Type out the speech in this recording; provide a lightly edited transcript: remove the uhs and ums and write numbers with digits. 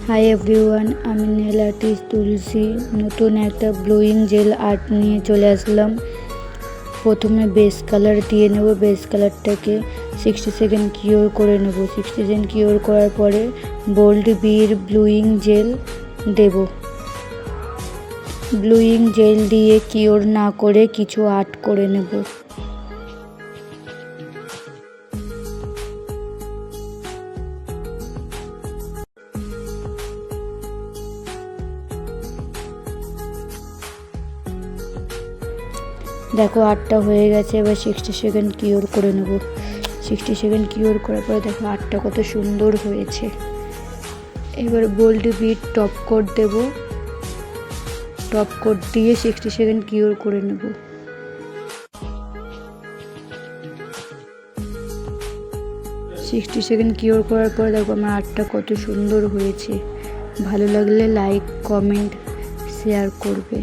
Hi everyone, আমি nail artist তুলসী নতুন একটা ব্লুইং জেল আর্ট নিয়ে চলে আসলাম। প্রথমে বেস কালার দিয়ে নেব। বেস কালারটাকে 60 সেকেন্ড কিওর করে নেব। 60 সেকেন্ড কিওর করার পরে বোল্ড বির ব্লুইং জেল দেব। ব্লুইং জেল দিয়ে কিওর না করে কিছু আর্ট করে নেব। দেখো আর্টটা হয়ে গেছে। এবার 60 সেকেন্ড কিওর করে নেব। 60 সেকেন্ড কিওর করার পরে দেখো আর্টটা কত সুন্দর হয়েছে। এবার বোল্ড বিট টপ কোট দেব। টপ কোট দিয়ে 60 সেকেন্ড কিওর করে নেব। সিক্সটি সেকেন্ড কিওর করার পর দেখো আমার আর্টটা কত সুন্দর হয়েছে। ভালো লাগলে লাইক, কমেন্ট, শেয়ার করবে।